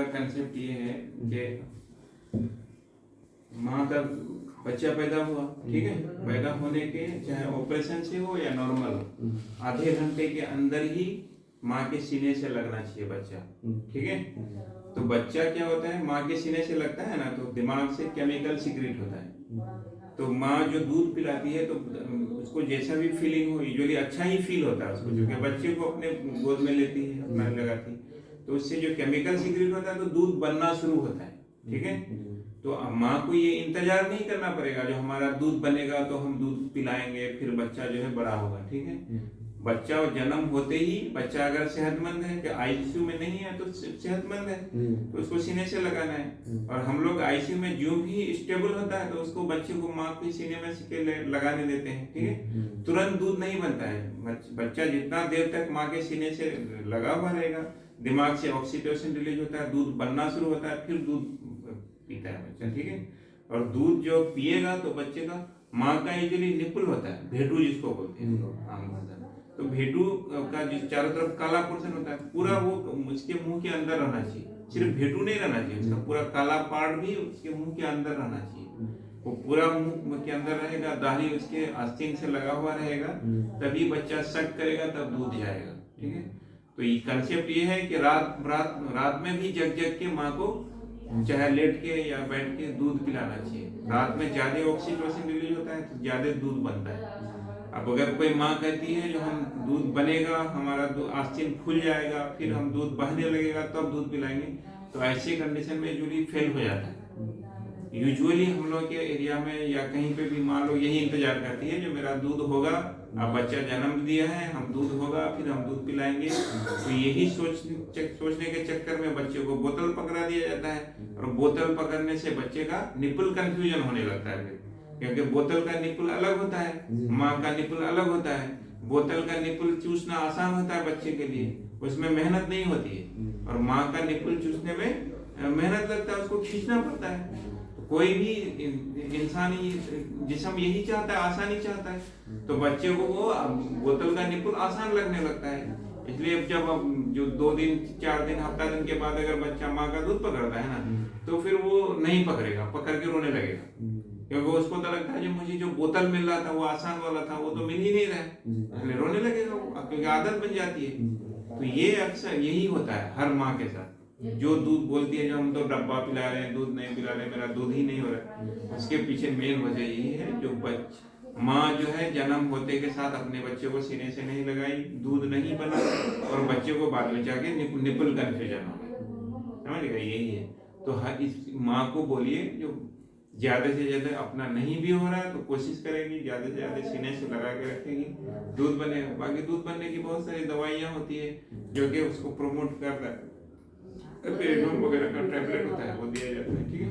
Concept ये है कि माँ का बच्चा पैदा हुआ, ठीक है, पैदा होने के चाहे ऑपरेशन से हो या नॉर्मल हो, आधे घंटे के अंदर ही माँ के सीने से लगना चाहिए बच्चा, ठीक है। तो बच्चा क्या होता है, माँ के सीने से लगता है ना, तो दिमाग से केमिकल सिक्रेट होता है। तो माँ जो दूध पिलाती है तो उसको जैसा भी फीलिंग हो, यूजुअली अच्छा ही फील होता है उसको, क्योंकि बच्चे को अपने गोद में लेती है, अपना लगाती है, तो उससे जो केमिकल सिक्रेट होता है तो दूध बनना शुरू होता है, ठीक है। तो माँ को ये इंतजार नहीं करना पड़ेगा जो हमारा दूध बनेगा तो हम दूध पिलाएंगे फिर बच्चा जो है बड़ा होगा, ठीक है। बच्चा जन्म होते ही बच्चा अगर सेहतमंद है, कि आईसीयू में नहीं है तो सेहतमंद है, तो उसको सीने से लगाना है। और हम लोग आईसीयू में जो भी स्टेबल होता है तो उसको बच्चे को माँ के सीने में के लगाने देते हैं, ठीक है। तुरंत दूध नहीं बनता है, बच्चा जितना देर तक माँ के सीने से लगा हुआ रहेगा, दिमाग से ऑक्सीटोसिन रिलीज होता है, दूध बनना शुरू होता है, फिर दूध पीता है बच्चा, ठीक है। और दूध जो पिएगा तो बच्चे का माँ का यूजुअली निपुल होता है, भेटू जिसको बोलते हैं आम भाषा में, तो भेटू का जो चारों तरफ काला पोर्शन होता है पूरा वो उसके मुंह के अंदर रहना चाहिए, सिर्फ भेटू नहीं रहना चाहिए, उसका पूरा काला पार्ट भी उसके मुंह के अंदर रहना चाहिए। वो पूरा मुंह के अंदर रहेगा, दाढ़ी उसके आस्तीन से लगा हुआ रहेगा, तभी बच्चा शक करेगा तब दूध जाएगा, ठीक है। तो ये कंसेप्ट ये है कि रात रात रात में भी जग जग के माँ को चाहे लेट के या बैठ के दूध पिलाना चाहिए। रात में ज्यादा ऑक्सीटोसिन रिलीज होता है तो ज्यादा दूध बनता है। अब अगर कोई माँ कहती है जो हम दूध बनेगा, हमारा आस्तीन फूल जाएगा, फिर हम दूध बहने लगेगा तब दूध पिलाएंगे, तो ऐसे कंडीशन में यूजुअली फेल हो जाता है। यूजुअली हम लोग के एरिया में या कहीं पे भी माँ लोग यही इंतजार करती है जो मेरा दूध होगा, अब बच्चा जन्म दिया है, हम दूध होगा फिर हम दूध पिलाएंगे। तो यही सोचने के चक्कर में बच्चे को बोतल पकड़ा दिया जाता है, और बोतल पकड़ने से बच्चे का निपल कंफ्यूजन होने लगता है, क्योंकि बोतल का निपल अलग होता है, माँ का निपल अलग होता है। बोतल का निपल चूसना आसान होता है बच्चे के लिए, उसमें मेहनत नहीं होती है, और माँ का निपल चूसने में मेहनत लगता है, उसको खींचना पड़ता है। कोई भी इंसानी जिस्म यही चाहता है, आसानी चाहता है, तो बच्चे को वो बोतल का निपुल आसान लगने लगता है। इसलिए जब अब जो 2 दिन 4 दिन हफ्ता दिन के बाद अगर बच्चा माँ का दूध पकड़ता है ना, तो फिर वो नहीं पकड़ेगा, पकड़ के रोने लगेगा, क्योंकि उसको तो लगता है जो मुझे जो बोतल मिल रहा था वो आसान वाला था, वो तो मिल ही नहीं रहा है, इसलिए रोने लगेगा वो, क्योंकि आदत बन जाती है। तो ये अक्सर यही होता है हर माँ के साथ, जो दूध बोलती है जो हम तो डब्बा पिला रहे हैं, दूध नहीं पिला रहे, मेरा दूध ही नहीं हो रहा है, उसके पीछे मेन वजह यही है जो माँ जो है जन्म होते के साथ अपने बच्चे को सीने से नहीं लगाई, दूध नहीं बना, और बच्चे को बाद में जाके निपल कंफ्यूजन हो, समझ गए, यही है। तो हर इस माँ को बोलिए जो ज्यादा से ज्यादा अपना नहीं भी हो रहा है तो कोशिश करेगी, ज्यादा से ज्यादा सीने से लगा के रखेगी, दूध बनेगा। बाकी दूध बनने की बहुत सारी दवाइयाँ होती है जो कि उसको प्रोमोट कर रहा है, पेरिडोन वगैरह का टैबलेट होता है वो दिया जाता है, ठीक है।